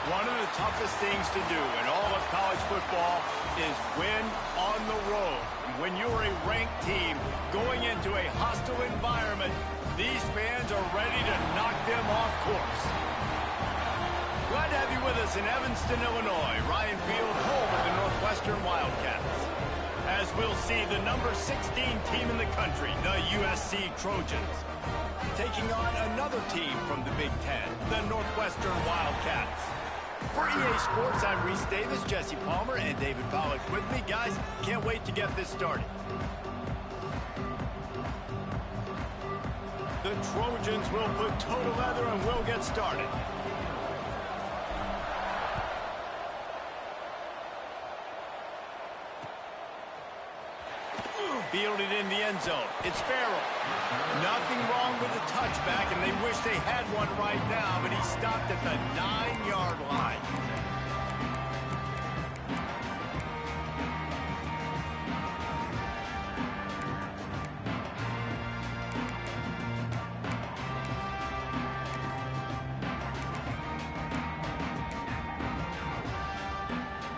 One of the toughest things to do in all of college football is win on the road. When you're a ranked team going into a hostile environment, these fans are ready to knock them off course. Glad to have you with us in Evanston, Illinois. Ryan Field, home of the Northwestern Wildcats. As we'll see the number 16 team in the country, the USC Trojans, taking on another team from the Big Ten, the Northwestern Wildcats. For EA Sports, I'm Reese Davis, Jesse Palmer, and David Pollack with me. Guys, can't wait to get this started. The Trojans will put toe to leather and we'll get started. Fielded in the end zone. It's Farrell. Nothing wrong with the touchback, and they wish they had one right now, but he stopped at the 9-yard line.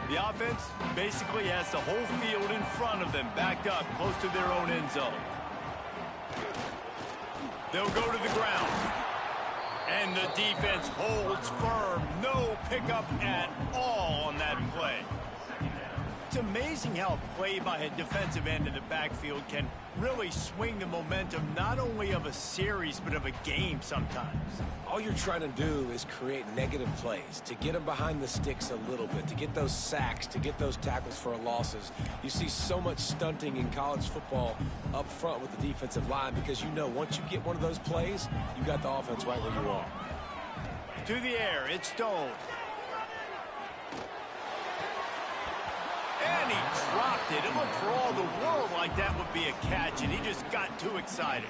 The offense basically has the whole field in front of them, backed up close to their own end zone. They'll go to the ground. And the defense holds firm. No pickup at all on that play. It's amazing how a play by a defensive end in the backfield can really swing the momentum not only of a series but of a game sometimes. All you're trying to do is create negative plays, to get them behind the sticks a little bit, to get those sacks, to get those tackles for losses. You see so much stunting in college football up front with the defensive line because you know once you get one of those plays, you got the offense right where you are. To the air, it's Stone. And he dropped it. It looked for all the world like that would be a catch, and he just got too excited.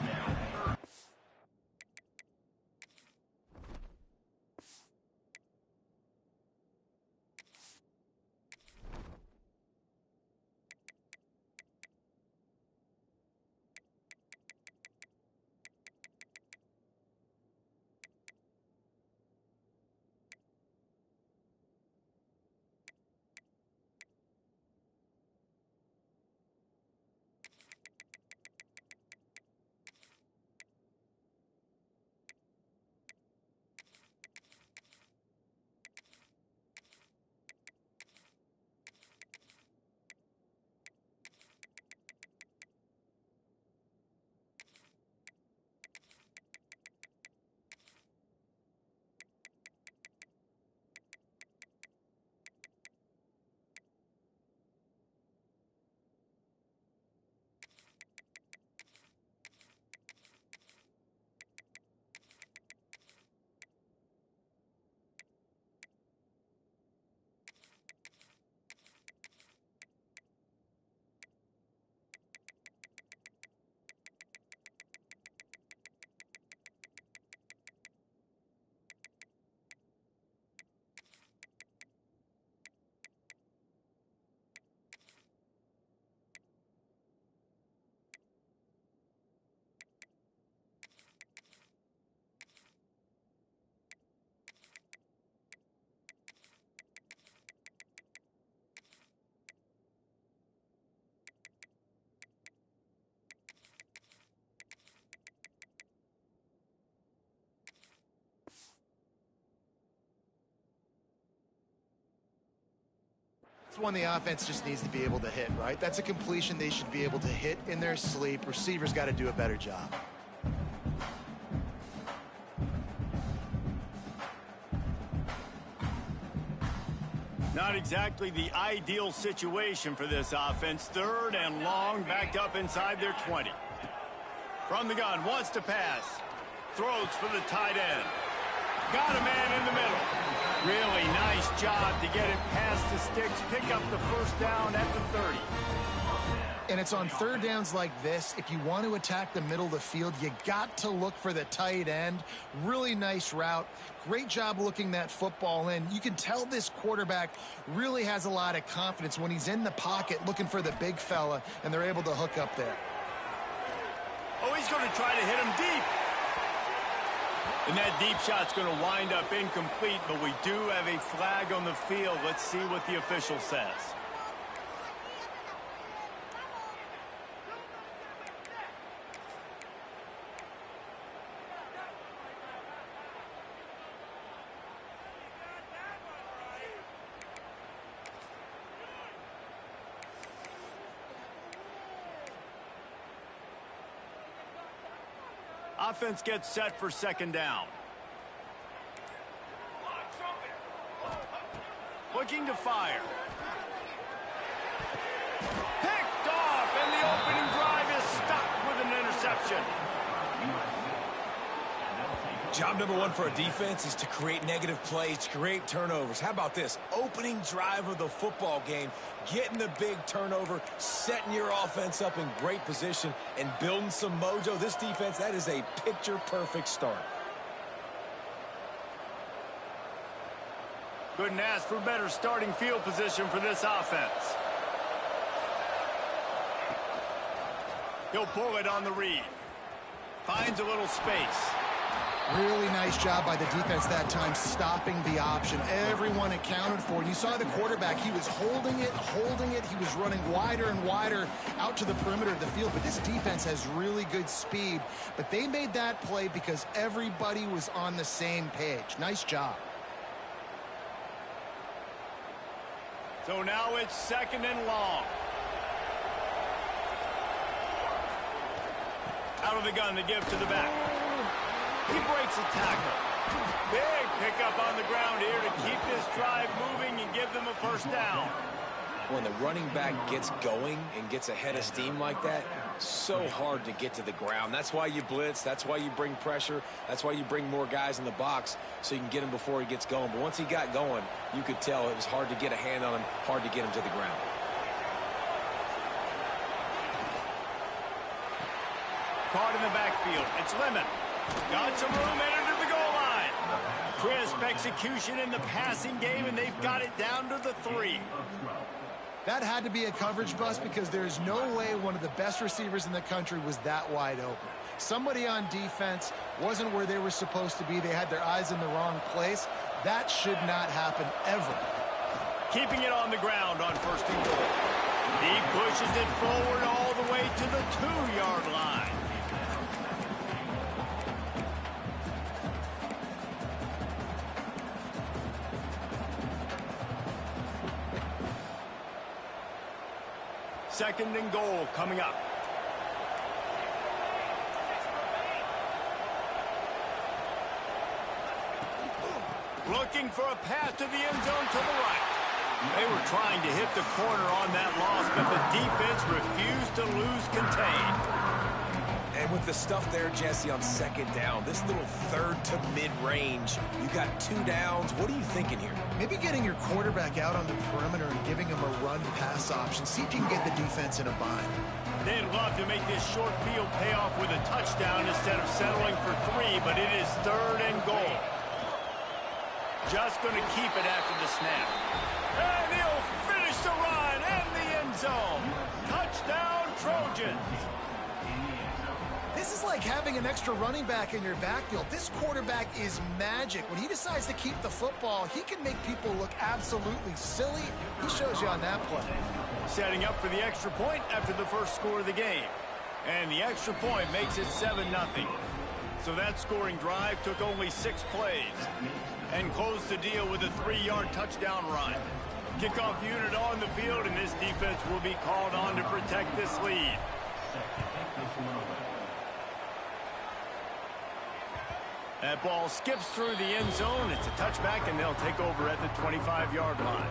It's one the offense just needs to be able to hit, right? That's a completion they should be able to hit in their sleep. Receivers got to do a better job. Not exactly the ideal situation for this offense. 3rd and long, backed up inside their 20. From the gun, wants to pass. Throws for the tight end. Got a man in the middle. Really nice job to get it past the sticks, pick up the first down at the 30. And it's on third downs like this. If you want to attack the middle of the field, you got to look for the tight end. Really nice route. Great job looking that football in. You can tell this quarterback really has a lot of confidence when he's in the pocket looking for the big fella, and they're able to hook up there. Oh, he's going to try to hit him deep. And that deep shot's going to wind up incomplete, but we do have a flag on the field. Let's see what the official says. Offense gets set for second down. Looking to fire. Picked off, and the opening drive is stopped with an interception. Job number one for a defense is to create negative plays, to create turnovers. How about this? Opening drive of the football game, getting the big turnover, setting your offense up in great position, and building some mojo. This defense, that is a picture-perfect start. Couldn't ask for better starting field position for this offense. He'll pull it on the read. Finds a little space. Really nice job by the defense that time, stopping the option. Everyone accounted for it. You saw the quarterback. He was holding it. He was running wider and wider out to the perimeter of the field. But this defense has really good speed. But they made that play because everybody was on the same page. Nice job. So now it's second and long. Out of the gun to give to the back. He breaks a tackle. Big pickup on the ground here to keep this drive moving and give them a first down. When the running back gets going and gets ahead of steam like that, so hard to get to the ground. That's why you blitz. That's why you bring pressure. That's why you bring more guys in the box so you can get him before he gets going. But once he got going, you could tell it was hard to get a hand on him, hard to get him to the ground. Caught in the backfield. It's Lemon. Got some room entered to the goal line. Crisp execution in the passing game, and they've got it down to the 3. That had to be a coverage bust because there is no way one of the best receivers in the country was that wide open. Somebody on defense wasn't where they were supposed to be. They had their eyes in the wrong place. That should not happen ever. Keeping it on the ground on first and goal. He pushes it forward all the way to the 2-yard line. Second and goal coming up. Looking for a path to the end zone to the right. They were trying to hit the corner on that loss, but the defense refused to lose contain. And with the stuff there, Jesse, on second down, this little third to mid-range, you got 2 downs. What are you thinking here? Maybe getting your quarterback out on the perimeter and giving him a run-pass option. See if you can get the defense in a bind. They'd love to make this short field pay off with a touchdown instead of settling for 3, but it is third and goal. Just going to keep it after the snap. And he'll finish the run and the end zone. Touchdown, Trojans. This is like having an extra running back in your backfield. This quarterback is magic. When he decides to keep the football, he can make people look absolutely silly. He shows you on that play. Setting up for the extra point after the first score of the game. And the extra point makes it 7-0. So that scoring drive took only 6 plays and closed the deal with a 3-yard touchdown run. Kickoff unit on the field, and this defense will be called on to protect this lead. That ball skips through the end zone. It's a touchback, and they'll take over at the 25-yard line.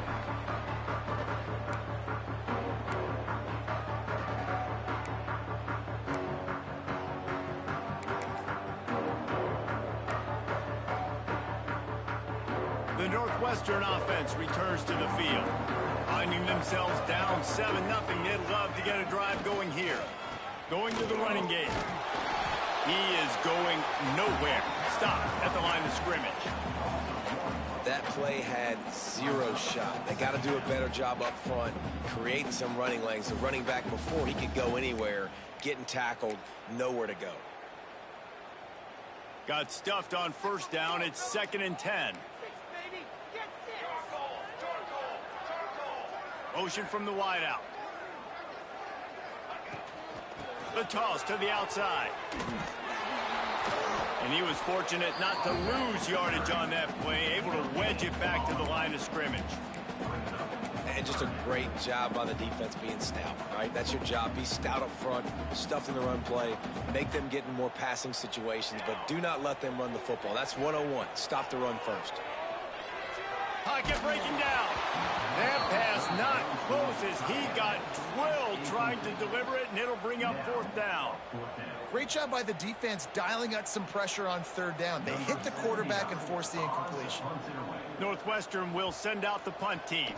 The Northwestern offense returns to the field. Finding themselves down 7-0, they'd love to get a drive going here. Going to the running game. He is going nowhere. Stop at the line of scrimmage. That play had 0 shot. They got to do a better job up front, creating some running lanes. The running back, before he could go anywhere, getting tackled, nowhere to go. Got stuffed on first down. It's 2nd and 10. Motion from the wideout. The toss to the outside. And he was fortunate not to lose yardage on that play, able to wedge it back to the line of scrimmage. And just a great job on the defense being stout, right? That's your job. Be stout up front, stuff in the run play, make them get in more passing situations, but do not let them run the football. That's 101. Stop the run first. Pocket breaking down. That pass not close as he got drilled trying to deliver it, and it'll bring up 4th down. Great job by the defense dialing up some pressure on 3rd down. They hit the quarterback and forced the incompletion. Northwestern will send out the punt team.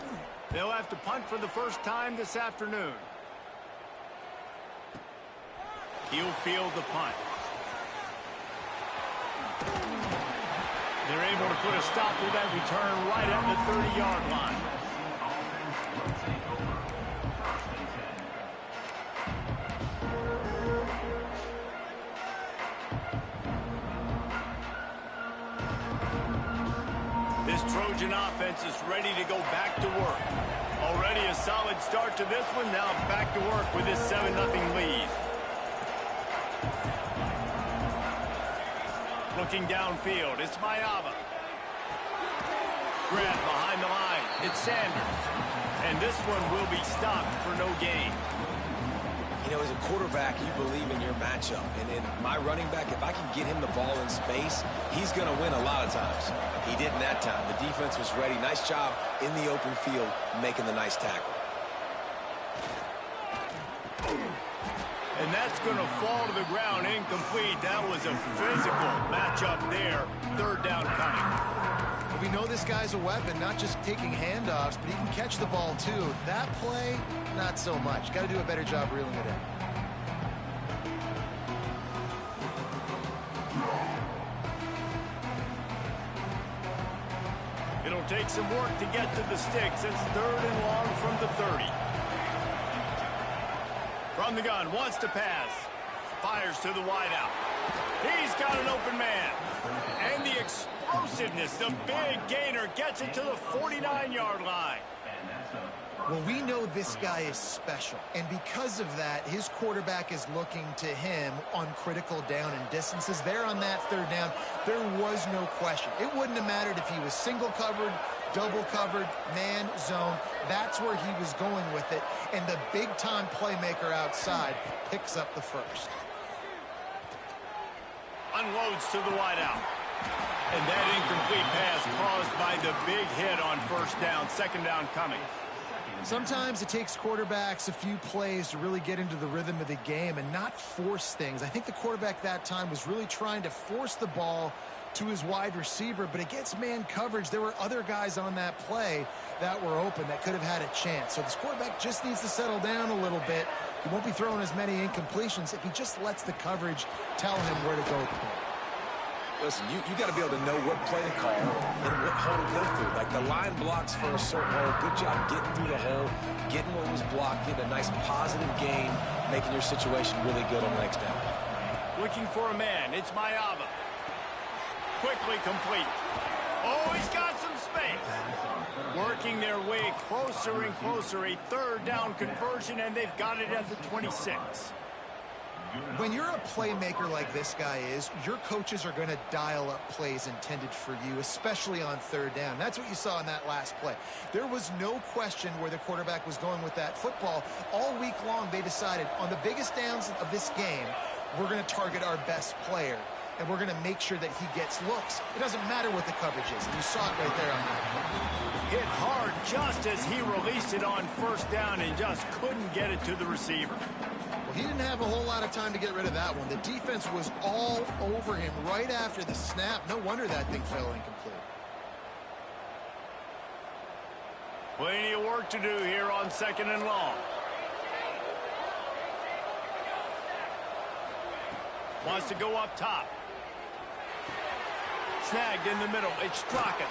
They'll have to punt for the first time this afternoon. He'll field the punt. They're able to put a stop to that return right at the 30-yard line. This Trojan offense is ready to go back to work. Already a solid start to this one. Now back to work with this 7-0 lead. Looking downfield, it's Mayava. Grab behind the line, it's Sanders. And this one will be stopped for no gain. You know, as a quarterback, you believe in your matchup. And in my running back, if I can get him the ball in space, he's going to win a lot of times. He didn't that time. The defense was ready. Nice job in the open field making the nice tackle. And that's going to fall to the ground incomplete. That was a physical matchup there. 3rd down coming. We know this guy's a weapon, not just taking handoffs, but he can catch the ball too. That play, not so much. Got to do a better job reeling it in. It'll take some work to get to the sticks. It's 3rd and long from the 30. From the gun, wants to pass. Fires to the wideout. He's got an open man. And the explosiveness, the big gainer, gets it to the 49-yard line. Well, we know this guy is special, and because of that, his quarterback is looking to him on critical down and distances. There on that 3rd down, there was no question. It wouldn't have mattered if he was single covered, double covered, man, zone. That's where he was going with it, and the big-time playmaker outside picks up the first. Unloads to the wideout. And that incomplete pass caused by the big hit on 1st down. 2nd down coming. Sometimes it takes quarterbacks a few plays to really get into the rhythm of the game and not force things. I think the quarterback that time was really trying to force the ball to his wide receiver, but against man coverage, there were other guys on that play that were open that could have had a chance. So this quarterback just needs to settle down a little bit. He won't be throwing as many incompletions if he just lets the coverage tell him where to go with the ball. Listen, you got to be able to know what play to call and what hole to go through. Like the line blocks for a certain hole. Good job getting through the hole, getting what was blocked, getting a nice positive gain, making your situation really good on the next down. Looking for a man. It's Mayava. Quickly complete. Oh, he's got some space. Working their way closer and closer. A 3rd down conversion, and they've got it at the 26. When you're a playmaker like this guy is, your coaches are going to dial up plays intended for you, especially on 3rd down. That's what you saw in that last play. There was no question where the quarterback was going with that football. All week long, they decided on the biggest downs of this game, we're going to target our best player, and we're going to make sure that he gets looks. It doesn't matter what the coverage is, and you saw it right there on that play. Hit hard just as he released it on 1st down and just couldn't get it to the receiver. He didn't have a whole lot of time to get rid of that one. The defense was all over him right after the snap. No wonder that thing fell incomplete. Plenty of work to do here on 2nd and long. Wants to go up top. Snagged in the middle. It's Straka.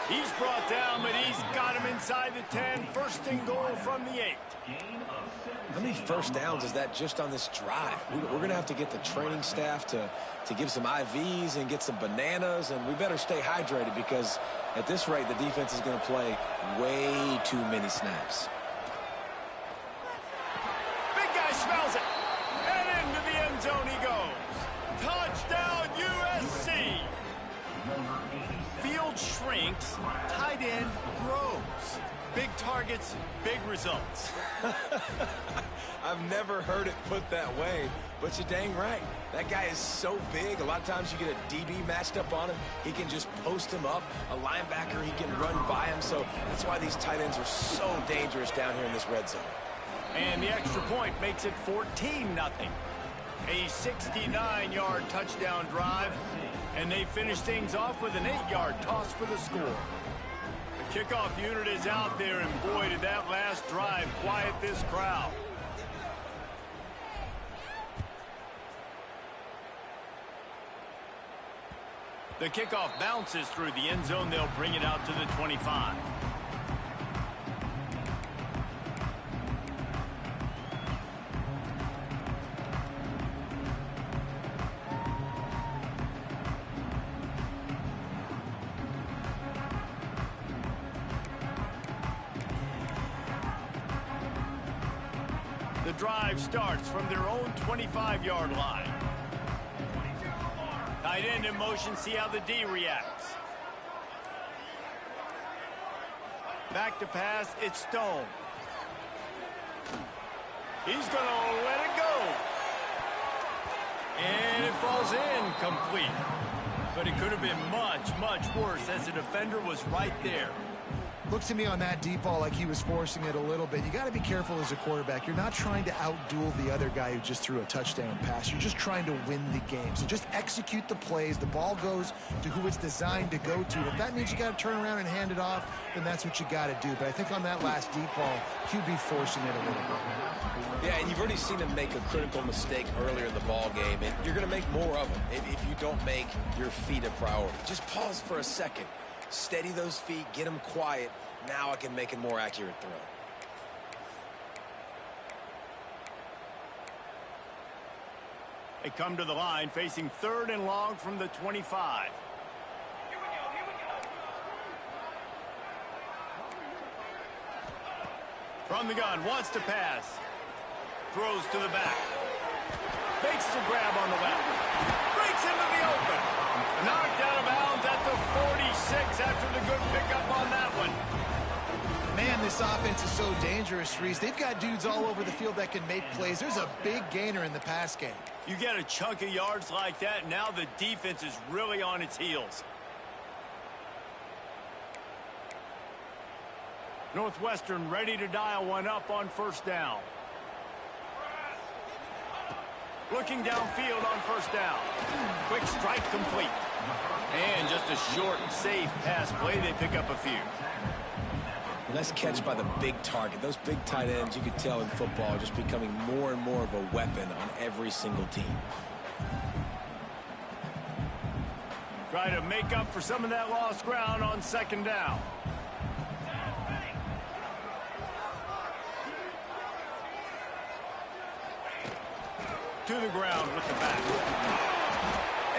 He's brought down, but he's got him inside the 10. 1st and goal from the 8. How many first downs is that just on this drive? We're going to have to get the training staff to give some IVs and get some bananas, and we better stay hydrated because at this rate, the defense is going to play way too many snaps. Big guy smells it. And into the end zone he goes. Touchdown, USC. Field shrinks, tight end grows. Big targets, big results. I've never heard it put that way, but you're dang right. That guy is so big. A lot of times you get a DB matched up on him. He can just post him up. A linebacker, he can run by him. So that's why these tight ends are so dangerous down here in this red zone. And the extra point makes it 14-0. A 69-yard touchdown drive. And they finish things off with an 8-yard toss for the score. The kickoff unit is out there, and boy, did that last drive quiet this crowd. The kickoff bounces through the end zone. They'll bring it out to the 25. The drive starts from their own 25-yard line. Tight end in motion, see how the D reacts. Back to pass, it's Stone. He's going to let it go. And it falls incomplete. But it could have been much, much worse as the defender was right there. Looks to me on that deep ball like he was forcing it a little bit. You got to be careful as a quarterback. You're not trying to outduel the other guy who just threw a touchdown pass. You're just trying to win the game. So just execute the plays. The ball goes to who it's designed to go to. If that means you got to turn around and hand it off, then that's what you got to do. But I think on that last deep ball, QB forcing it a little bit. Yeah, and you've already seen him make a critical mistake earlier in the ball game, and you're going to make more of them if you don't make your feet a priority. Just pause for a second. Steady those feet, get them quiet. Now I can make a more accurate throw. They come to the line facing 3rd and long from the 25. From the gun, wants to pass. Throws to the back. Makes the grab on the left. Breaks into the open. Knocked out of bounds at the 46 after the good pickup on that one. Man, this offense is so dangerous, Reese. They've got dudes all over the field that can make plays. There's a big gainer in the pass game. You get a chunk of yards like that, now the defense is really on its heels. Northwestern ready to dial one up on 1st down. Looking downfield on 1st down. Quick strike complete. And just a short and safe pass play. They pick up a few. Nice catch by the big target. Those big tight ends, you could tell in football, are just becoming more and more of a weapon on every single team. Try to make up for some of that lost ground on 2nd down. To the ground with the back.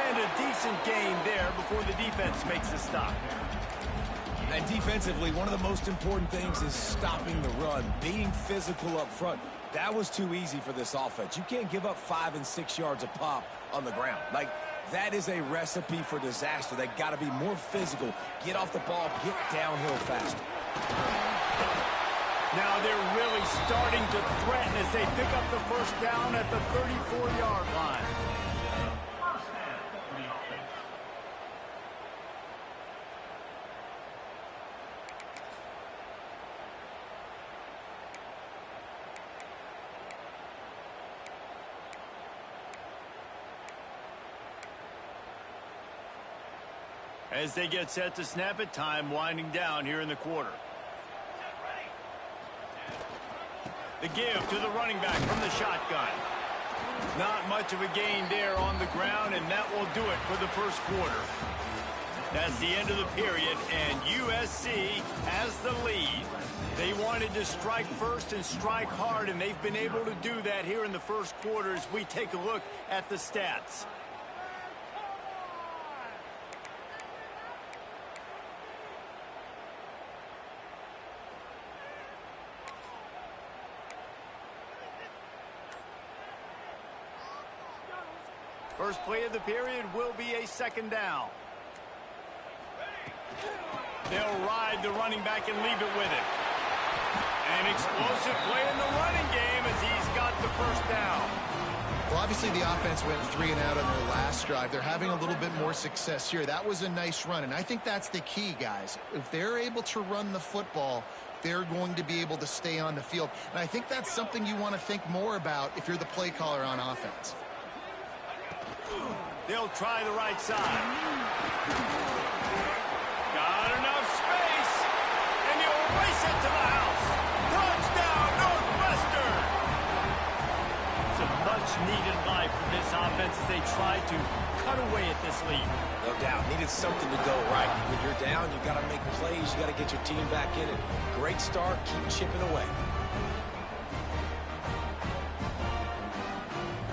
And a decent gain there before the defense makes a stop. And defensively, one of the most important things is stopping the run, being physical up front. That was too easy for this offense. You can't give up 5 and 6 yards a pop on the ground. Like, that is a recipe for disaster. They got to be more physical, get off the ball, get downhill faster. Now they're really starting to threaten as they pick up the 1st down at the 34-yard line. As they get set to snap it, time winding down here in the quarter. The give to the running back from the shotgun. Not much of a gain there on the ground, and that will do it for the 1st quarter. That's the end of the period, and USC has the lead. They wanted to strike first and strike hard, and they've been able to do that here in the first quarter as we take a look at the stats. First play of the period will be a second down. They'll ride the running back and leave it with him. An explosive play in the running game as he's got the first down. Well, obviously the offense went 3 and out on their last drive. They're having a little bit more success here. That was a nice run, and I think that's the key, guys. If they're able to run the football, they're going to be able to stay on the field. And I think that's something you want to think more about if you're the play caller on offense. They'll try the right side. Got enough space, and he'll race it to the house. Touchdown, Northwestern! It's a much-needed life for this offense as they try to cut away at this lead. No doubt. Needed something to go right. When you're down, you got to make plays. You got to get your team back in it. Great start. Keep chipping away.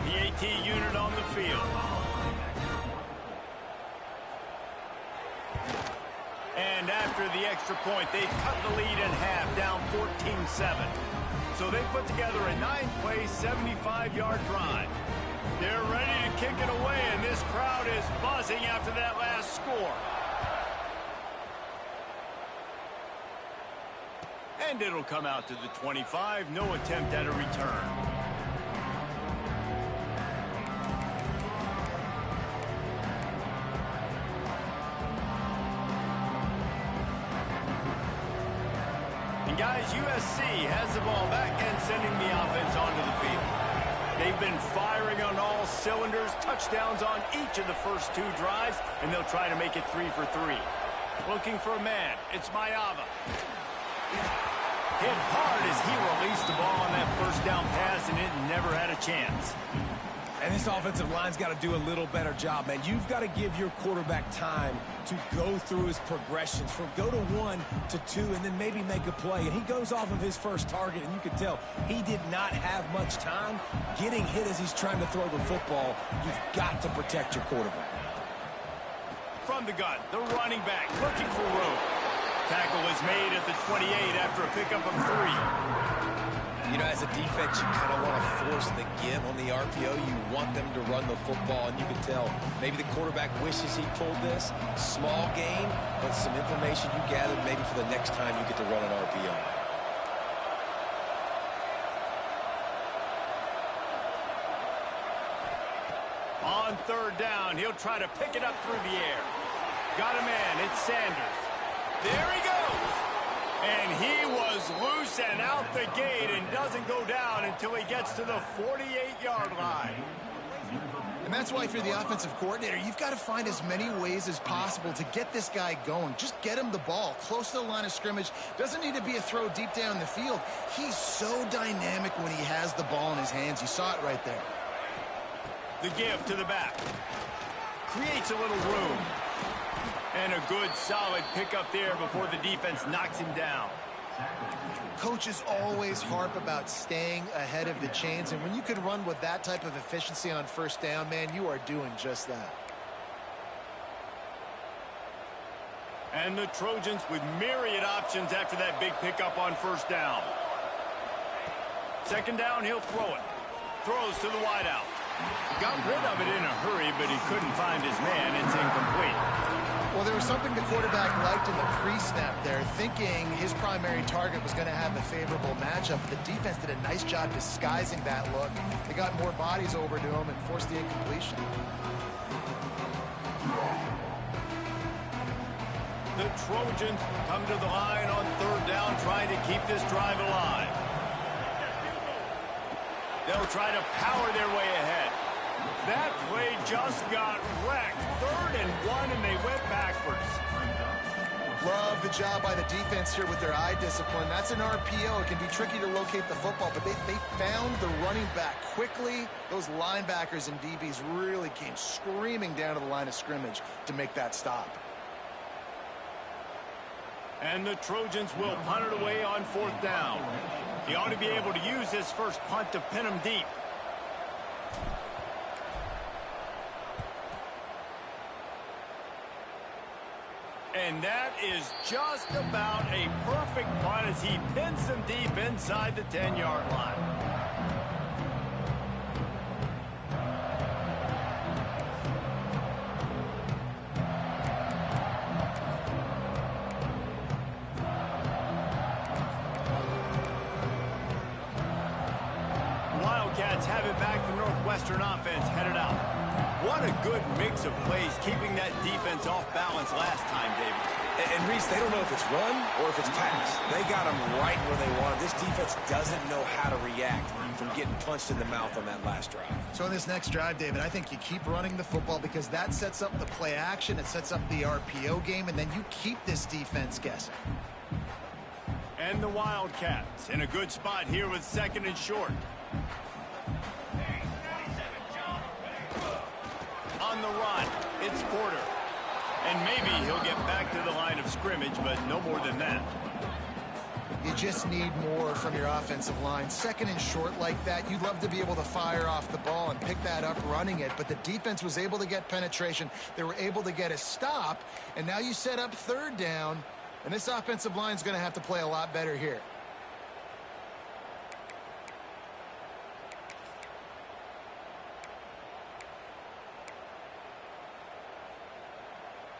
The AT unit on the field. And after the extra point, they've cut the lead in half, down 14-7. So they put together a 9-play, 75-yard drive. They're ready to kick it away, and this crowd is buzzing after that last score. And it'll come out to the 25. No attempt at a return. And guys, USC has the ball back and sending the offense onto the field. They've been firing on all cylinders, touchdowns on each of the first 2 drives, and they'll try to make it 3 for 3. Looking for a man. It's Mayava. Hit hard as he released the ball on that first down pass, and it never had a chance. And this offensive line's got to do a little better job, man. You've got to give your quarterback time to go through his progressions from go to 1 to 2 and then maybe make a play. And he goes off of his first target, and you can tell he did not have much time getting hit as he's trying to throw the football. You've got to protect your quarterback. From the gun, the running back looking for room. Tackle is made at the 28 after a pickup of 3. You know, as a defense, you kind of want to force the give on the RPO. You want them to run the football, and you can tell maybe the quarterback wishes he pulled this. Small gain, but some information you gathered maybe for the next time you get to run an RPO. On third down, he'll try to pick it up through the air. Got a man, it's Sanders. There he goes. And he was loose and out the gate and doesn't go down until he gets to the 48-yard line. And that's why if you're the offensive coordinator, you've got to find as many ways as possible to get this guy going. Just get him the ball close to the line of scrimmage. Doesn't need to be a throw deep down the field. He's so dynamic when he has the ball in his hands. You saw it right there. The give to the back. Creates a little room. And a good, solid pickup there before the defense knocks him down. Coaches always harp about staying ahead of the chains, and when you can run with that type of efficiency on first down, man, you are doing just that. And the Trojans with myriad options after that big pickup on first down. Second down, he'll throw it. Throws to the wideout. Got rid of it in a hurry, but he couldn't find his man. It's incomplete. Well, there was something the quarterback liked in the pre-snap there, thinking his primary target was going to have a favorable matchup. The defense did a nice job disguising that look. They got more bodies over to him and forced the incompletion. The Trojans come to the line on third down, trying to keep this drive alive. They'll try to power their way ahead. That play just got wrecked. 3rd and 1, and they went backwards. Love the job by the defense here with their eye discipline. That's an RPO. It can be tricky to locate the football, but they found the running back quickly. Those linebackers and DBs really came screaming down to the line of scrimmage to make that stop. And the Trojans will punt it away on 4th down. He ought to be able to use his first punt to pin them deep. And that is just about a perfect punt as he pins them deep inside the 10-yard line. Wildcats have it back. The Northwestern offense headed out. What a good mix of plays, keeping that defense off balance last time, David. And Reese, they don't know if it's run or if it's pass. They got them right where they want. This defense doesn't know how to react from getting punched in the mouth on that last drive. So in this next drive, David, I think you keep running the football because that sets up the play action. It sets up the RPO game, and then you keep this defense guessing. And the Wildcats in a good spot here with 2nd and short. On the run, it's Porter. And maybe he'll get back to the line of scrimmage, but no more than that. You just need more from your offensive line. 2nd and short like that, you'd love to be able to fire off the ball and pick that up running it, but the defense was able to get penetration. They were able to get a stop, and now you set up 3rd down, and this offensive line is going to have to play a lot better here.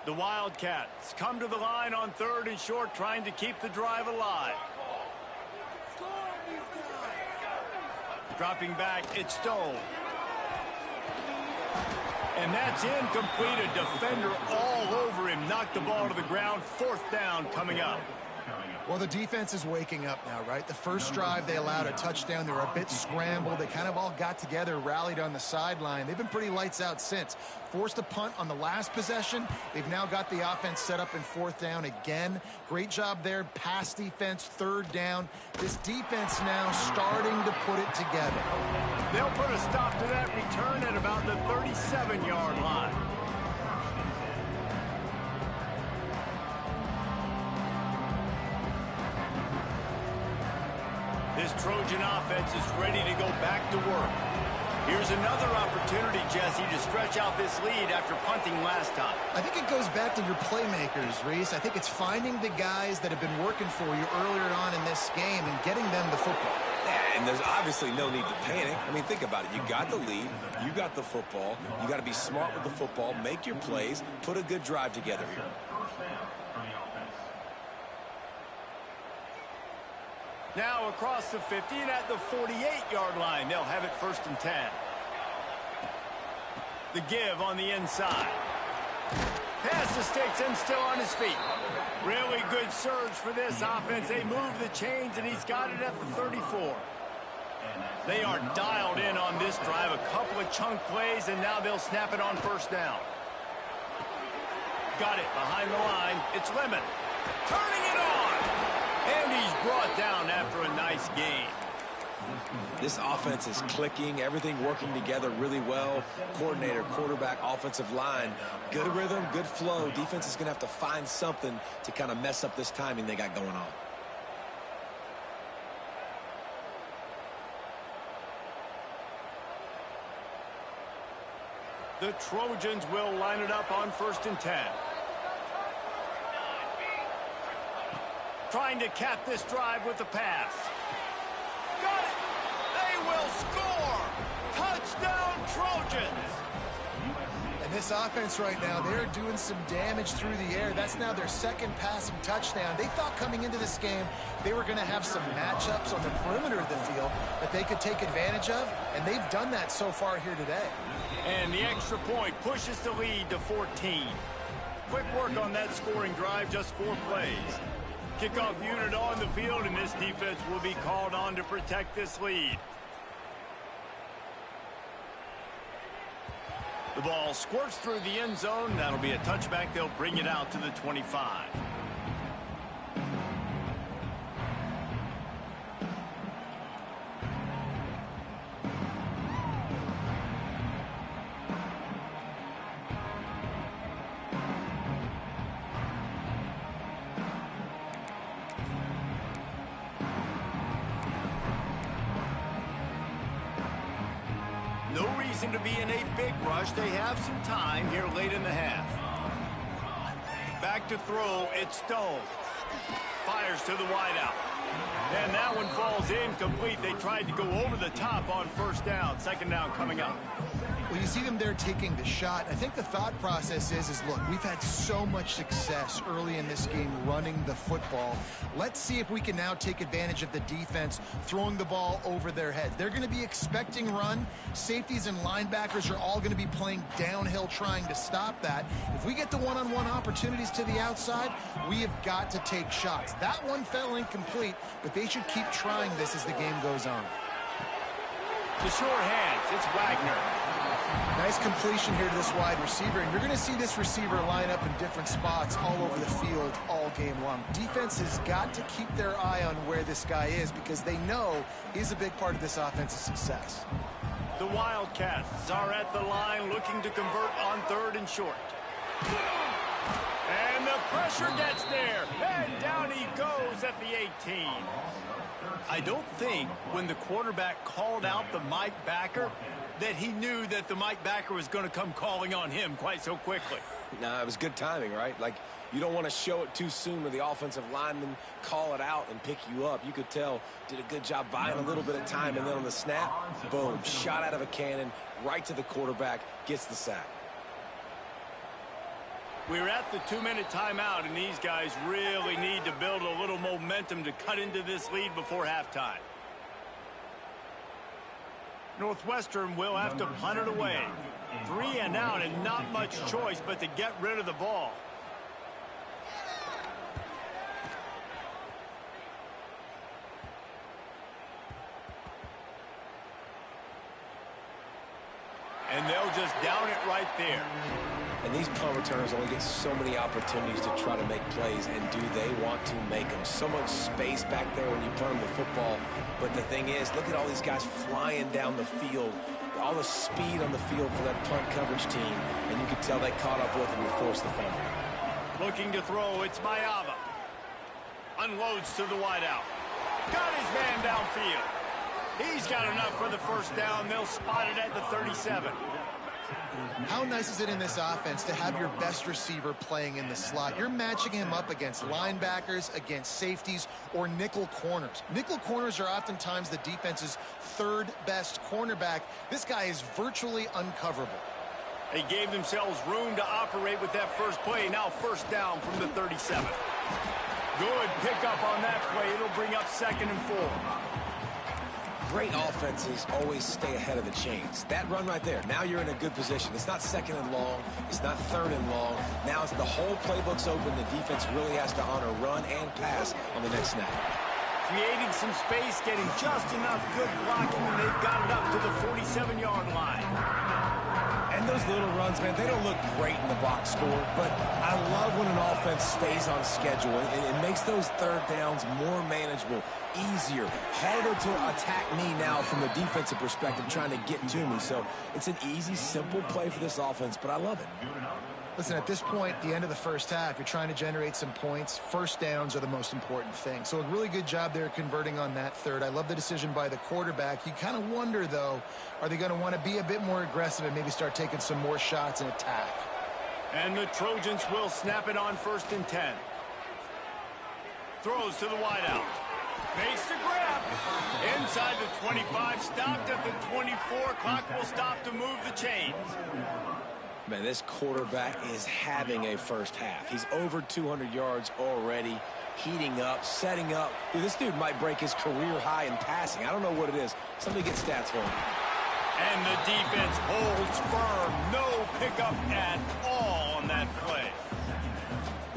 The Wildcats come to the line on 3rd and short, trying to keep the drive alive. Dropping back, it's Stone. And that's incomplete. A defender all over him. Knocked the ball to the ground. 4th down coming up. Well, the defense is waking up now, right? The first drive, they allowed a touchdown. They were a bit scrambled. They kind of all got together, rallied on the sideline. They've been pretty lights out since. Forced a punt on the last possession. They've now got the offense set up in 4th down again. Great job there. Pass defense, 3rd down. This defense now starting to put it together. They'll put a stop to that return at about the 37-yard line. This Trojan offense is ready to go back to work. Here's another opportunity, Jesse, to stretch out this lead after punting last time. I think it goes back to your playmakers, Reese. I think it's finding the guys that have been working for you earlier on in this game and getting them the football. Yeah, and there's obviously no need to panic. I mean, think about it. You got the lead. You got the football. You got to be smart with the football. Make your plays. Put a good drive together here. Now across the 50 and at the 48-yard line. They'll have it 1st and 10. The give on the inside. Pass to Sticks and still on his feet. Really good surge for this offense. They move the chains, and he's got it at the 34. They are dialed in on this drive. A couple of chunk plays, and now they'll snap it on 1st down. Got it behind the line. It's Lemon. Turning it on. And he's brought down after a nice gain. This offense is clicking, everything working together really well. Coordinator, quarterback, offensive line, good rhythm, good flow. Defense is going to have to find something to kind of mess up this timing they got going on. The Trojans will line it up on 1st and 10. Trying to cap this drive with the pass. Got it! They will score! Touchdown, Trojans! And this offense right now, they're doing some damage through the air. That's now their 2nd passing touchdown. They thought coming into this game they were going to have some matchups on the perimeter of the field that they could take advantage of, and they've done that so far here today. And the extra point pushes the lead to 14. Quick work on that scoring drive, just 4 plays. Kickoff unit on the field, and this defense will be called on to protect this lead. The ball squirts through the end zone. That'll be a touchback. They'll bring it out to the 25. No reason to be in a big rush. They have some time here late in the half. Back to throw, it's Stone. Fires to the wideout. And that one falls incomplete. They tried to go over the top on first down. Second down coming up. Well, you see them there taking the shot. I think the thought process is look, we've had so much success early in this game running the football. Let's see if we can now take advantage of the defense throwing the ball over their heads. They're going to be expecting run. Safeties and linebackers are all going to be playing downhill trying to stop that. If we get the one-on-one opportunities to the outside, we have got to take shots. That one fell incomplete, but they should keep trying this as the game goes on. The short hands, it's Wagner. Nice completion here to this wide receiver, and you're going to see this receiver line up in different spots all over the field all game long. Defense has got to keep their eye on where this guy is because they know he's a big part of this offense's success. The Wildcats are at the line looking to convert on third and short. And the pressure gets there, and down he goes at the 18. I don't think when the quarterback called out the Mike backer that he knew that the Mike backer was going to come calling on him quite so quickly. Nah, it was good timing, right? Like, you don't want to show it too soon where the offensive lineman call it out and pick you up. You could tell, did a good job buying a little bit of time, and then on the snap, boom, shot out of a cannon, right to the quarterback, gets the sack. We're at the 2-minute timeout, and these guys really need to build a little momentum to cut into this lead before halftime. Northwestern will have to punt it away. 3 and out, and not much choice but to get rid of the ball. And they'll just down it right there. And these punt returners only get so many opportunities to try to make plays, and do they want to make them? So much space back there when you punt them the football. But the thing is, look at all these guys flying down the field, all the speed on the field for that punt coverage team, and you can tell they caught up with him and forced the fumble. Looking to throw, it's Mayava. Unloads to the wideout. Got his man downfield. He's got enough for the first down. They'll spot it at the 37. How nice is it in this offense to have your best receiver playing in the slot? You're matching him up against linebackers, against safeties, or nickel corners. Nickel corners are oftentimes the defense's third best cornerback. This guy is virtually uncoverable. They gave themselves room to operate with that first play. Now first down from the 37. Good pickup on that play. It'll bring up 2nd and 4. Great offenses always stay ahead of the chains. That run right there, now you're in a good position. It's not 2nd and long. It's not 3rd and long. Now it's the whole playbook's open. The defense really has to honor run and pass on the next snap. Creating some space, getting just enough good blocking, and they've got it up to the 47-yard line. And those little runs, man, they don't look great in the box score, but I love when an offense stays on schedule. It makes those third downs more manageable, easier, harder to attack me now from the defensive perspective trying to get to me. So it's an easy, simple play for this offense, but I love it. Listen, at this point, the end of the first half, you're trying to generate some points. First downs are the most important thing. So a really good job there converting on that third. I love the decision by the quarterback. You kind of wonder, though, are they going to want to be a bit more aggressive and maybe start taking some more shots and attack? And the Trojans will snap it on 1st and 10. Throws to the wideout. Makes the grab. Inside the 25, stopped at the 24. Clock will stop to move the chains. Man, this quarterback is having a first half. He's over 200 yards already, heating up, setting up. Dude, this dude might break his career high in passing. I don't know what it is. Somebody get stats for him. And the defense holds firm. No pickup at all on that play.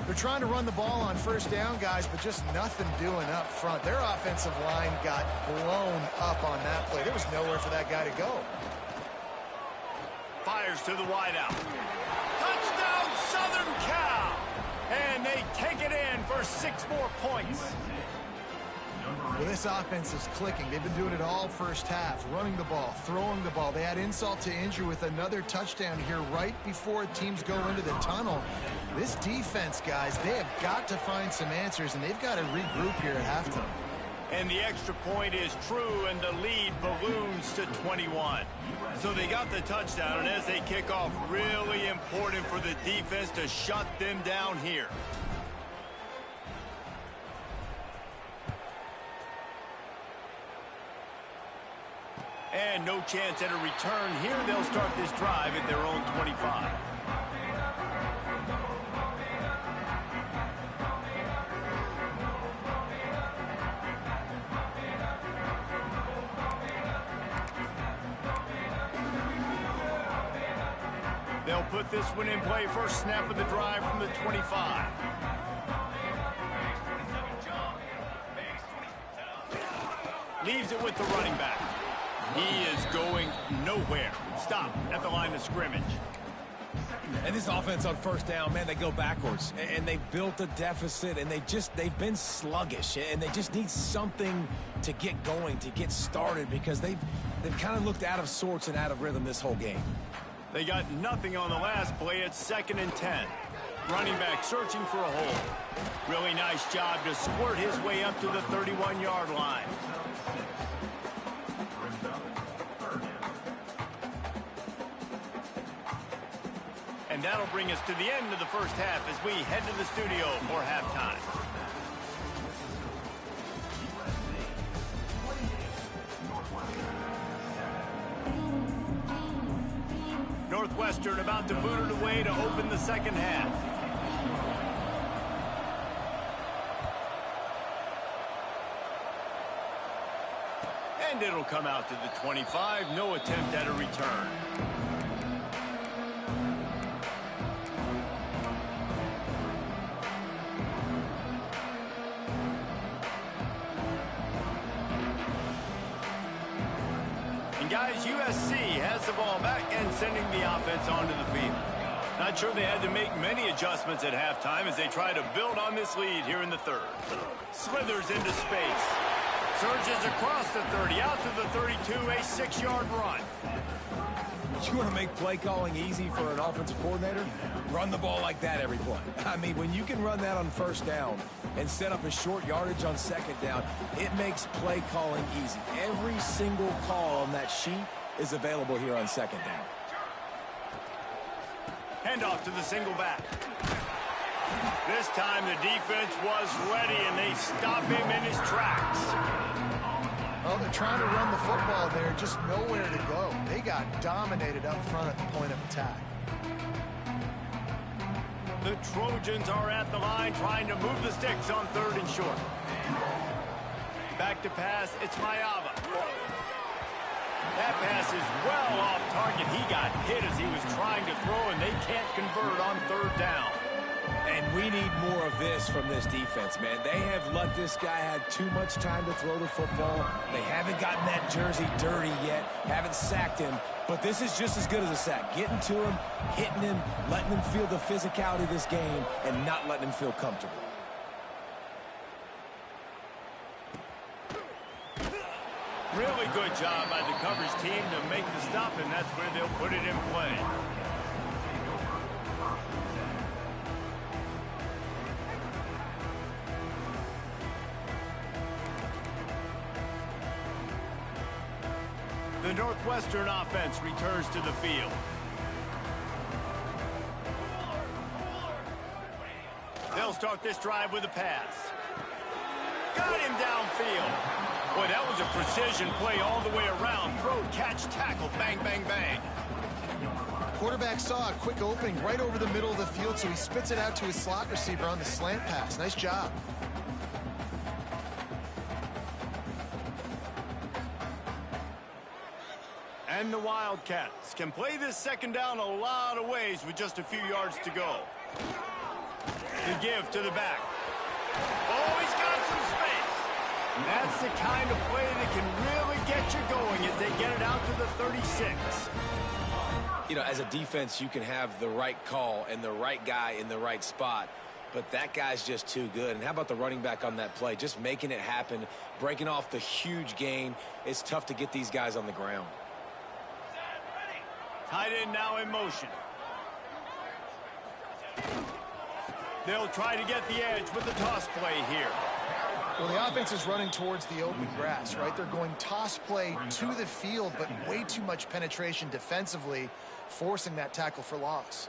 They're trying to run the ball on first down, guys, but just nothing doing up front. Their offensive line got blown up on that play. There was nowhere for that guy to go. Fires to the wideout. Touchdown, Southern Cal! And they take it in for 6 more points. Well, this offense is clicking. They've been doing it all first half, running the ball, throwing the ball. They had insult to injury with another touchdown here right before teams go into the tunnel. This defense, guys, they have got to find some answers, and they've got to regroup here at halftime. And the extra point is true, and the lead balloons to 21. So they got the touchdown, and as they kick off, really important for the defense to shut them down here. And no chance at a return here. They'll start this drive at their own 25. They'll put this one in play. First snap of the drive from the 25. Leaves it with the running back. He is going nowhere. Stop at the line of scrimmage. And this offense on first down, man, they go backwards. And they've built a deficit, and they've been sluggish. And they just need something to get going, to get started, because they've kind of looked out of sorts and out of rhythm this whole game. They got nothing on the last play. It's 2nd and 10. Running back searching for a hole. Really nice job to squirt his way up to the 31-yard line. And that'll bring us to the end of the first half as we head to the studio for halftime. Northwestern about to boot it away to open the second half. And it'll come out to the 25. No attempt at a return. Guys, USC has the ball back and sending the offense onto the field. Not sure they had to make many adjustments at halftime as they try to build on this lead here in the third. Slithers into space. Surges across the 30, out to the 32, a 6-yard run. You want to make play calling easy for an offensive coordinator? Run the ball like that every play. I mean, when you can run that on first down and set up a short yardage on second down, it makes play calling easy. Every single call on that sheet is available here on second down. Handoff to the single back. This time the defense was ready, and they stop him in his tracks. Well, they're trying to run the football there, just nowhere to go. They got dominated up front at the point of attack. The Trojans are at the line trying to move the sticks on 3rd and short. Back to pass, it's Mayava. That pass is well off target. He got hit as he was trying to throw, and they can't convert on 3rd down. And we need more of this from this defense, man. They have let this guy have too much time to throw the football. They haven't gotten that jersey dirty yet, haven't sacked him. But this is just as good as a sack. Getting to him, hitting him, letting him feel the physicality of this game, and not letting him feel comfortable. Really good job by the coverage team to make the stop, and that's where they'll put it in play. The Northwestern offense returns to the field. They'll start this drive with a pass. Got him downfield. Boy, that was a precision play all the way around. Throw, catch, tackle, bang, bang, bang. Quarterback saw a quick opening right over the middle of the field, so he spits it out to his slot receiver on the slant pass. Nice job. And the Wildcats can play this second down a lot of ways with just a few yards to go. The give to the back. Oh, he's got some space. That's the kind of play that can really get you going as they get it out to the 36. You know, as a defense, you can have the right call and the right guy in the right spot, but that guy's just too good. And how about the running back on that play? Just making it happen, breaking off the huge gain. It's tough to get these guys on the ground. Tight end now in motion. They'll try to get the edge with the toss play here. Well, the offense is running towards the open grass, right? They're going toss play to the field, but way too much penetration defensively, forcing that tackle for loss.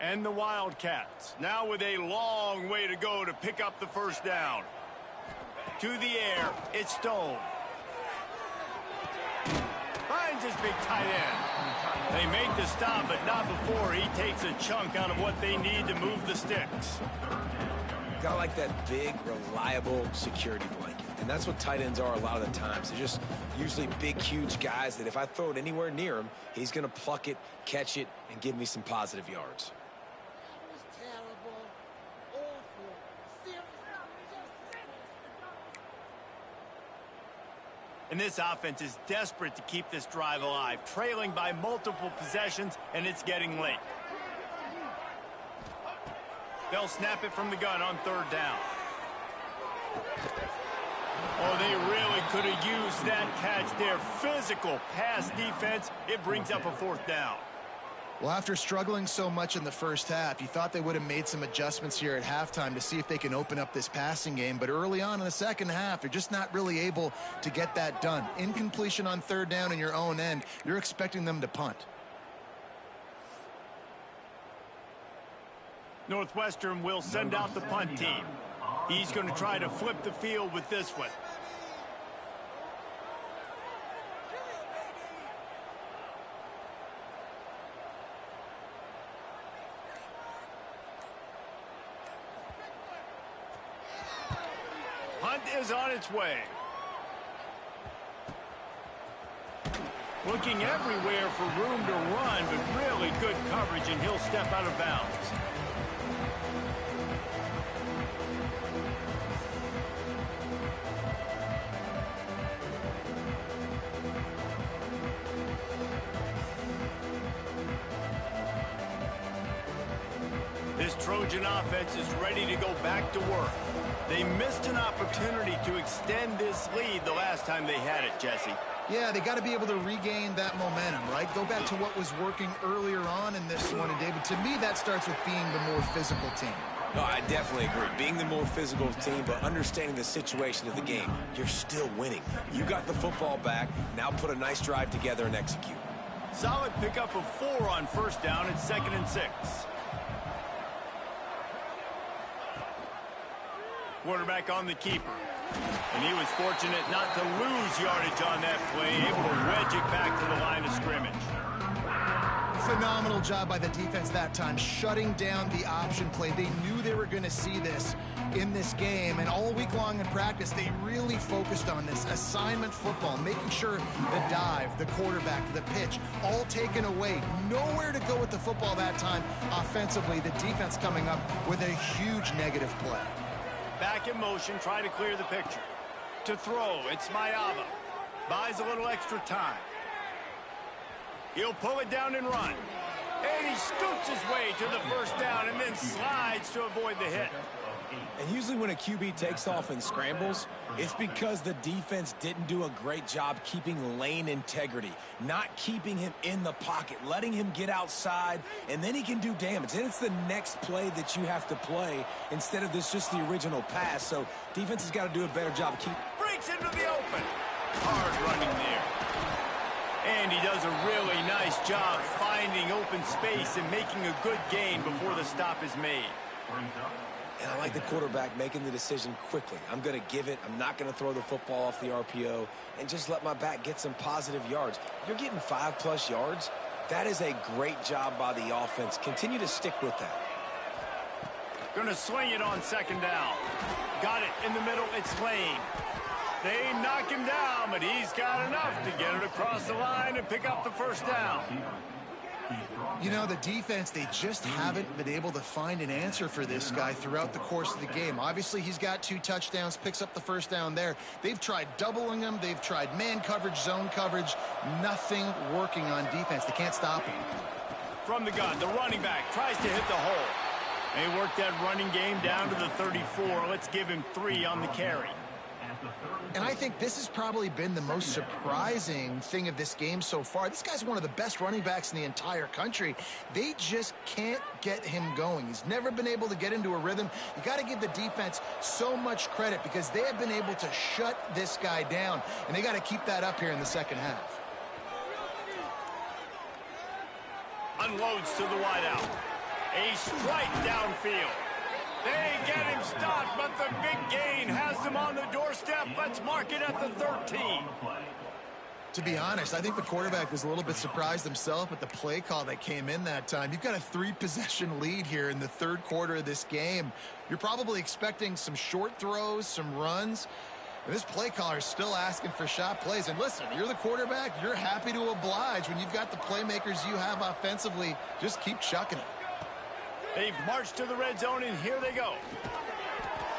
And the Wildcats, now with a long way to go to pick up the first down. To the air, it's Stone. Finds his big tight end. They make the stop, but not before he takes a chunk out of what they need to move the sticks. Got like that big, reliable security blanket. And that's what tight ends are a lot of the times. They're just usually big, huge guys that if I throw it anywhere near him, he's going to pluck it, catch it, and give me some positive yards. And this offense is desperate to keep this drive alive, trailing by multiple possessions, and it's getting late. They'll snap it from the gun on third down. Oh, they really could have used that catch there. Physical pass defense. It brings up a fourth down. Well, after struggling so much in the first half, you thought they would have made some adjustments here at halftime to see if they can open up this passing game. But early on in the second half, they're just not really able to get that done. Incompletion on third down in your own end, you're expecting them to punt. Northwestern will send out the punt team. He's going to try to flip the field with this one. Punt is on its way. Looking everywhere for room to run, but really good coverage, and he'll step out of bounds. This Trojan offense is ready to go back to work. They missed an opportunity to extend this lead the last time they had it, Jesse. Yeah, they got to be able to regain that momentum, right? Go back to what was working earlier on in this one. And, David, to me, that starts with being the more physical team. No, I definitely agree. Being the more physical team, but understanding the situation of the game. You're still winning. You got the football back. Now put a nice drive together and execute. Solid pickup of 4 on first down. It's 2nd and 6. Quarterback on the keeper. And he was fortunate not to lose yardage on that play, able to wedge it back to the line of scrimmage. Phenomenal job by the defense that time, shutting down the option play. They knew they were going to see this in this game, and all week long in practice, they really focused on this assignment football, making sure the dive, the quarterback, the pitch, all taken away. Nowhere to go with the football that time offensively. The defense coming up with a huge negative play. Back in motion, try to clear the picture. To throw, it's Mayava. Buys a little extra time. He'll pull it down and run. And he scoots his way to the first down and then slides to avoid the hit. And usually when a QB takes off and scrambles, it's because the defense didn't do a great job keeping lane integrity, not keeping him in the pocket, letting him get outside, and then he can do damage. And it's the next play that you have to play instead of this just the original pass. So defense has got to do a better job keeping. Breaks into the open. Hard running there. And he does a really nice job finding open space and making a good gain before the stop is made. And I like the quarterback making the decision quickly. I'm going to give it. I'm not going to throw the football off the RPO and just let my back get some positive yards. You're getting 5+ yards. That is a great job by the offense. Continue to stick with that. Going to swing it on 2nd down. Got it in the middle. It's Lane. They knock him down, but he's got enough to get it across the line and pick up the first down. You know, the defense, they just haven't been able to find an answer for this guy throughout the course of the game. Obviously, he's got 2 touchdowns, picks up the first down there. They've tried doubling him. They've tried man coverage, zone coverage. Nothing working on defense. They can't stop him. From the gun, the running back tries to hit the hole. They work that running game down to the 34. Let's give him 3 on the carry. And I think this has probably been the most surprising thing of this game so far. This guy's one of the best running backs in the entire country. They just can't get him going. He's never been able to get into a rhythm. You got to give the defense so much credit because they have been able to shut this guy down, and they got to keep that up here in the second half. Unloads to the wideout. A strike downfield. They get him stopped, but the big gain has them on the doorstep. Let's mark it at the 13. To be honest, I think the quarterback was a little bit surprised himself at the play call that came in that time. You've got a 3-possession lead here in the third quarter of this game. You're probably expecting some short throws, some runs. And this play caller is still asking for shot plays. And listen, you're the quarterback. You're happy to oblige when you've got the playmakers you have offensively. Just keep chucking it. They've marched to the red zone, and here they go.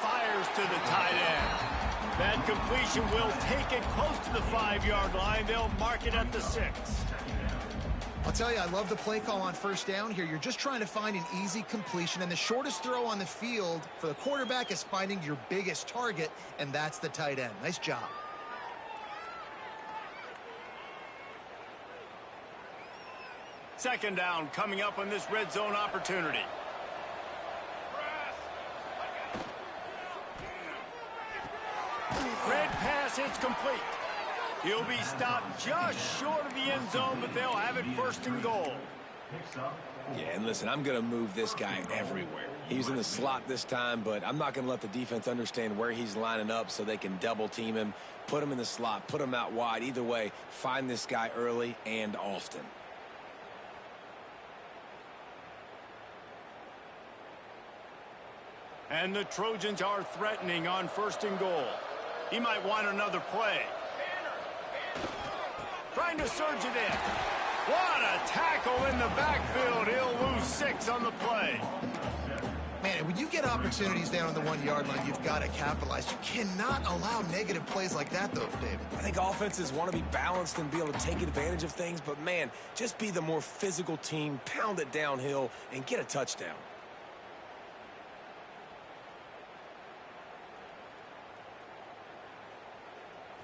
Fires to the tight end. That completion will take it close to the 5-yard line. They'll mark it at the 6. I'll tell you, I love the play call on first down here. You're just trying to find an easy completion, and the shortest throw on the field for the quarterback is finding your biggest target, and that's the tight end. Nice job. Second down coming up on this red zone opportunity. Red pass is complete. He'll be stopped just short of the end zone, but they'll have it first and goal. Yeah, and listen, I'm going to move this guy everywhere. He's in the slot this time, but I'm not going to let the defense understand where he's lining up so they can double team him, put him in the slot, put him out wide. Either way, find this guy early and often. And the Trojans are threatening on first and goal. He might want another play. Trying to surge it in. What a tackle in the backfield. He'll lose 6 on the play. Man, when you get opportunities down on the 1-yard line, you've got to capitalize. You cannot allow negative plays like that, though, David. I think offenses want to be balanced and be able to take advantage of things, but, man, just be the more physical team, pound it downhill, and get a touchdown.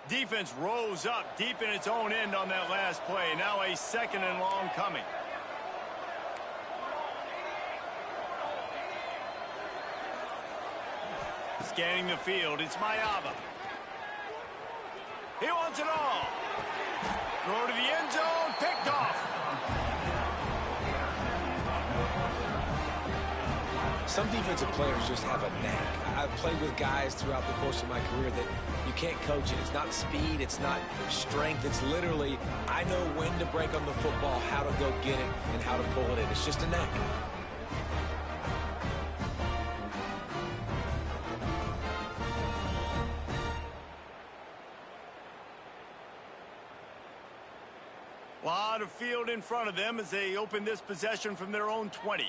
Defense rose up deep in its own end on that last play. Now a second and long coming. Scanning the field, it's Mayava. He wants it all. Throw to the end zone, picked off. Some defensive players just have a knack. I've played with guys throughout the course of my career that you can't coach it. It's not speed, it's not strength. It's literally, I know when to break on the football, how to go get it, and how to pull it in. It's just a knack. A lot of field in front of them as they open this possession from their own 20.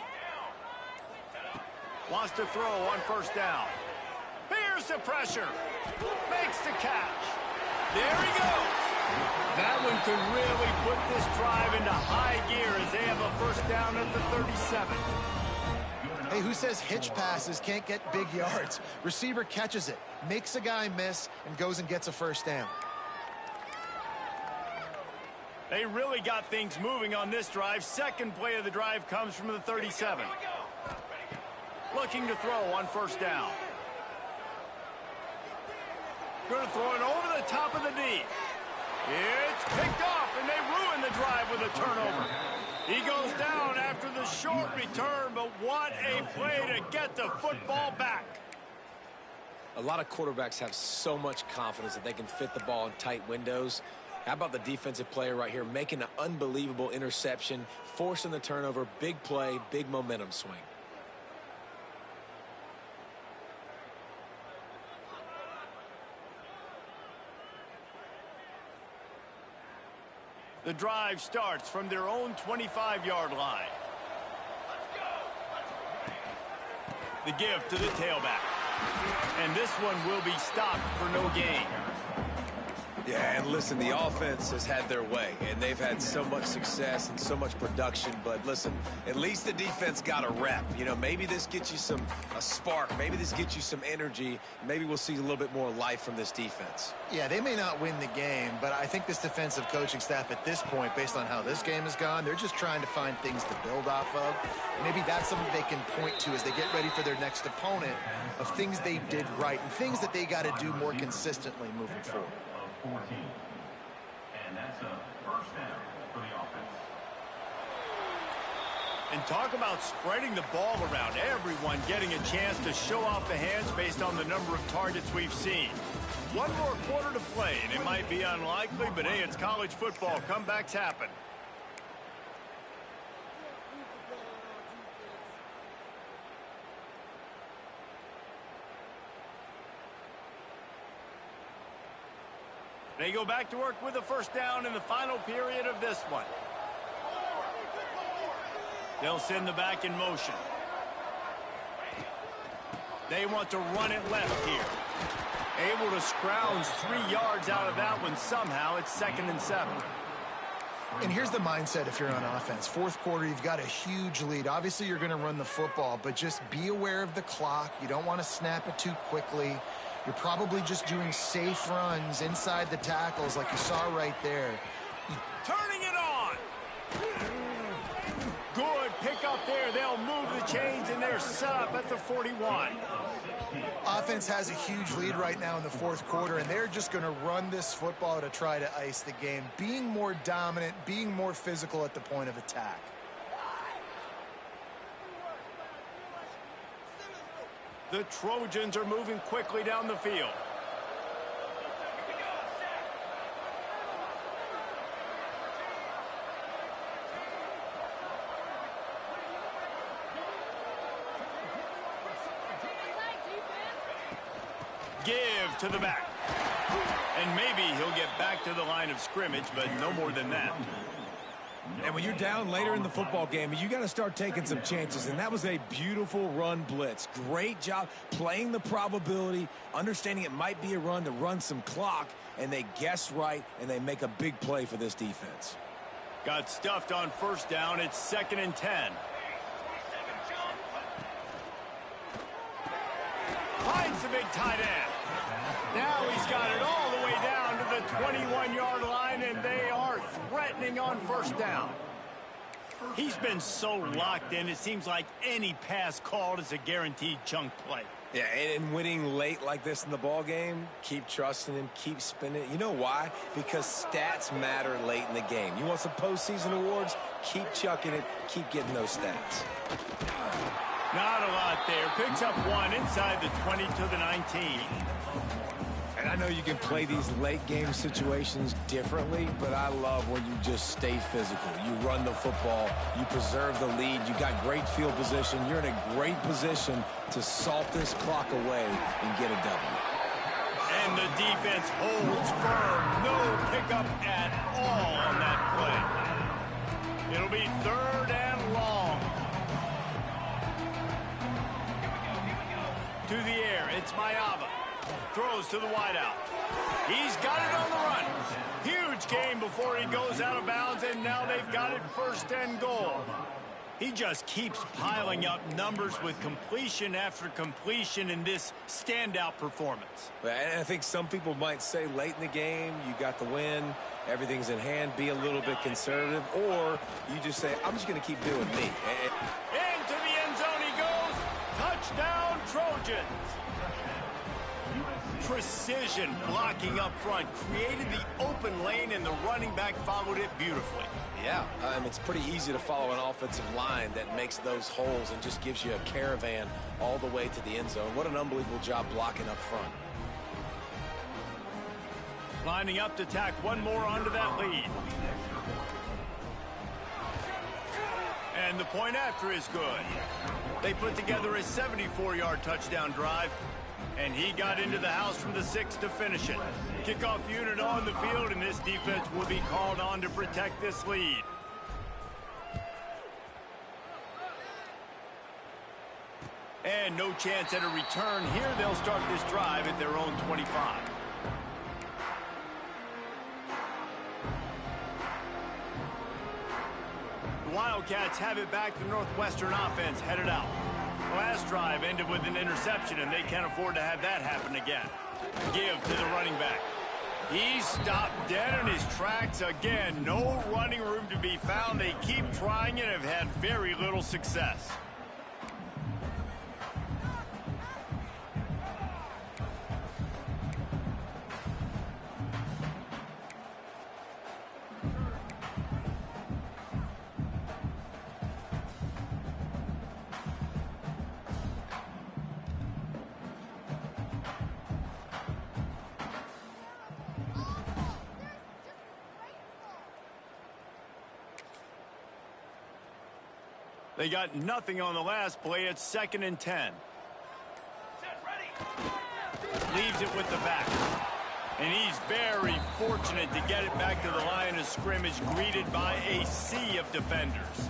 Wants to throw on first down. Here's the pressure. Makes the catch. There he goes. That one could really put this drive into high gear as they have a first down at the 37. Hey, who says hitch passes can't get big yards? Receiver catches it, makes a guy miss, and goes and gets a first down. They really got things moving on this drive. Second play of the drive comes from the 37. Looking to throw on first down. Going to throw it over the top of the D. It's picked off, and they ruin the drive with a turnover. He goes down after the short return, but what a play to get the football back. A lot of quarterbacks have so much confidence that they can fit the ball in tight windows. How about the defensive player right here making an unbelievable interception, forcing the turnover, big play, big momentum swing. The drive starts from their own 25-yard line. The give to the tailback. And this one will be stopped for no gain. Yeah, and listen, the offense has had their way, and they've had so much success and so much production. But listen, at least the defense got a rep. You know, maybe this gets you a spark. Maybe this gets you some energy. Maybe we'll see a little bit more life from this defense. Yeah, they may not win the game, but I think this defensive coaching staff at this point, based on how this game has gone, they're just trying to find things to build off of. Maybe that's something they can point to as they get ready for their next opponent, of things they did right and things that they got to do more consistently moving forward. 14. And that's a first down for the offense. And talk about spreading the ball around. Everyone getting a chance to show off the hands based on the number of targets we've seen. One more quarter to play, and it might be unlikely, but hey, it's college football. Comebacks happen. They go back to work with a first down in the final period of this one. They'll send the back in motion. They want to run it left here. Able to scrounge 3 yards out of that one somehow. It's 2nd and 7. And here's the mindset if you're on offense. Fourth quarter, you've got a huge lead. Obviously, you're going to run the football, but just be aware of the clock. You don't want to snap it too quickly. You're probably just doing safe runs inside the tackles like you saw right there. Turning it on. Good pick up there. They'll move the chains, and they're set up at the 41. Offense has a huge lead right now in the fourth quarter, and they're just going to run this football to try to ice the game, being more dominant, being more physical at the point of attack. The Trojans are moving quickly down the field. Give to the back. And maybe he'll get back to the line of scrimmage, but no more than that. And when you're down later in the football game, you got to start taking some chances. And that was a beautiful run blitz. Great job playing the probability, understanding it might be a run to run some clock, and they guess right, and they make a big play for this defense. Got stuffed on first down. It's 2nd and 10. Finds the big tight end. Now he's got it all the way down to the 21-yard line, and they are threatening on first down. He's been so locked in, it seems like any pass called is a guaranteed chunk play. Yeah, and winning late like this in the ball game, keep trusting him, keep spinning it. You know why? Because stats matter late in the game. You want some postseason awards? Keep chucking it, keep getting those stats. Not a lot there. Picks up one inside the 20 to the 19. And I know you can play these late game situations differently, but I love when you just stay physical. You run the football, you preserve the lead, you got great field position, you're in a great position to salt this clock away and get a W. And the defense holds firm. No pickup at all on that play. It'll be 3rd and long. To the air, it's Mayava. Throws to the wideout. He's got it on the run. Huge gain before he goes out of bounds, and now they've got it 1st and goal. He just keeps piling up numbers with completion after completion in this standout performance. And I think some people might say late in the game, you got the win, everything's in hand, be a little bit conservative, or you just say, I'm just going to keep doing me. Into the end zone he goes. Touchdown, Trojans. Precision blocking up front created the open lane, and the running back followed it beautifully. Yeah, it's pretty easy to follow an offensive line that makes those holes and just gives you a caravan all the way to the end zone. What an unbelievable job blocking up front. Lining up to tack one more onto that lead. And the point after is good. They put together a 74-yard touchdown drive, and he got into the house from the 6 to finish it. Kickoff unit on the field, and this defense will be called on to protect this lead. And no chance at a return here. They'll start this drive at their own 25. Wildcats have it back. The Northwestern offense headed out. Last drive ended with an interception, and they can't afford to have that happen again. Give to the running back. He's stopped dead in his tracks again. No running room to be found. They keep trying and have had very little success. They got nothing on the last play. It's 2nd and 10. Leaves it with the back. And he's very fortunate to get it back to the line of scrimmage, greeted by a sea of defenders.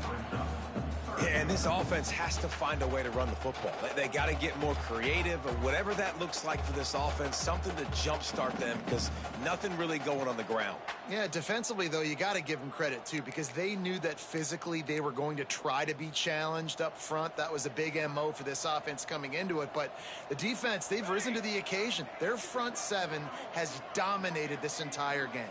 Yeah, and this offense has to find a way to run the football. They got to get more creative, or whatever that looks like for this offense, something to jumpstart them, because nothing really going on the ground. Yeah, defensively, though, you got to give them credit, too, because they knew that physically they were going to try to be challenged up front. That was a big MO for this offense coming into it. But the defense, they've risen to the occasion. Their front seven has dominated this entire game.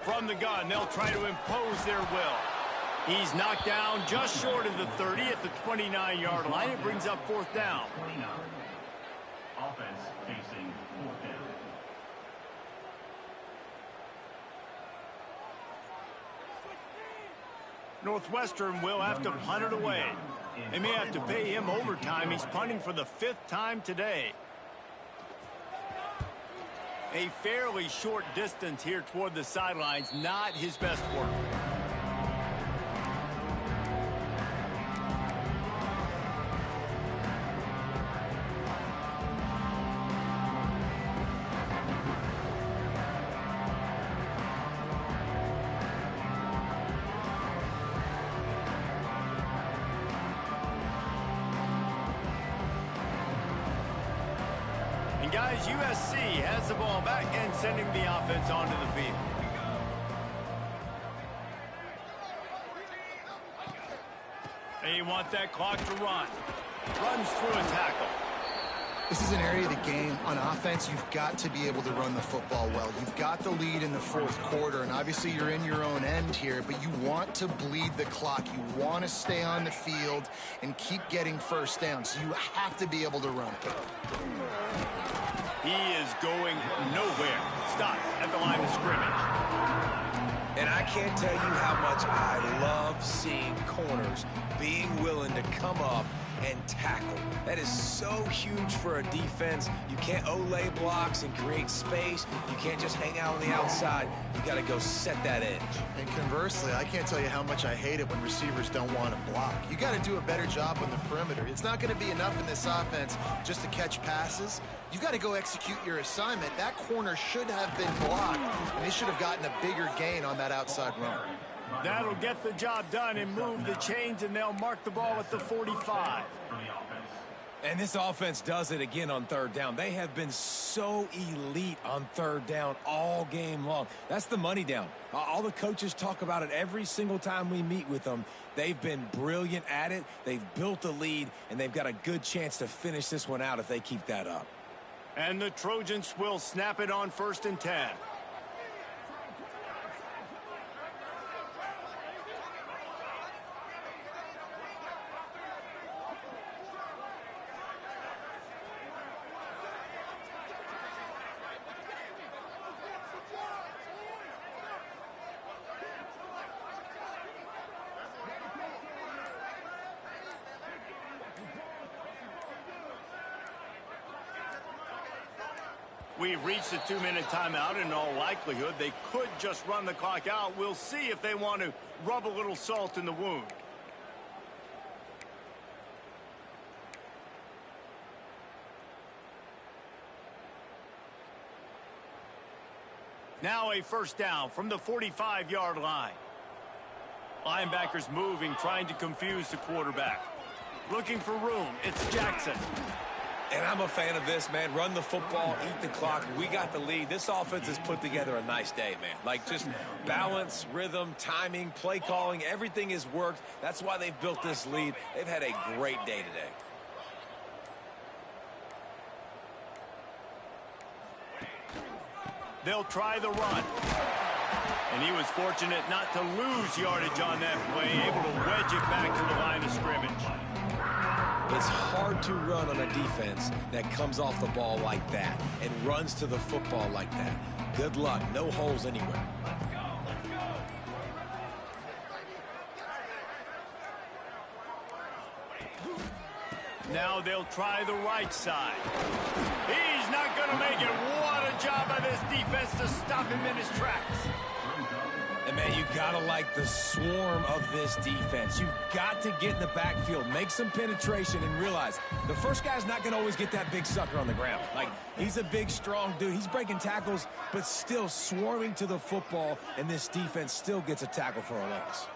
From the gun, they'll try to impose their will. He's knocked down just short of the 30 at the 29-yard line. It brings up 4th down. 29. Offense facing 4th down. Northwestern will have to punt it away. They may have to pay him overtime. He's punting for the 5th time today. A fairly short distance here toward the sidelines, not his best work. Guys, USC has the ball back and sending the offense onto the field. They want that clock to run. Runs through a tackle. This is an area of the game on offense you've got to be able to run the football well. You've got the lead in the 4th quarter, and obviously you're in your own end here, but you want to bleed the clock. You want to stay on the field and keep getting first down, so you have to be able to run it. He is going nowhere. Stop at the line of scrimmage. And I can't tell you how much I love seeing corners being willing to come up and tackle. That is so huge for a defense. You can't olay blocks and create space. You can't just hang out on the outside. You got to go set that edge. And conversely, I can't tell you how much I hate it when receivers don't want to block. You got to do a better job on the perimeter. It's not going to be enough in this offense just to catch passes. You've got to go execute your assignment. That corner should have been blocked, and they should have gotten a bigger gain on that outside run. That'll get the job done and move the chains, and they'll mark the ball at the 45. And this offense does it again on 3rd down. They have been so elite on 3rd down all game long. That's the money down. All the coaches talk about it every single time we meet with them. They've been brilliant at it. They've built a lead, and they've got a good chance to finish this one out if they keep that up. And the Trojans will snap it on 1st and 10. We've reached a 2-minute timeout. In all likelihood, they could just run the clock out. We'll see if they want to rub a little salt in the wound. Now a 1st down from the 45-yard line. Linebackers moving, trying to confuse the quarterback. Looking for room. It's Jackson. And I'm a fan of this, man. Run the football, eat the clock. We got the lead. This offense has put together a nice day, man. Like, just balance, rhythm, timing, play calling, everything has worked. That's why they've built this lead. They've had a great day today. They'll try the run. And he was fortunate not to lose yardage on that play, able to wedge it back to the line of scrimmage. It's hard to run on a defense that comes off the ball like that and runs to the football like that. Good luck. No holes anywhere. Now they'll try the right side. He's not going to make it. What a job by this defense to stop him in his tracks. And, man, you got to like the swarm of this defense. You've got to get in the backfield, make some penetration, and realize the first guy's not going to always get that big sucker on the ground. Like, he's a big, strong dude. He's breaking tackles, but still swarming to the football, and this defense still gets a tackle for a loss.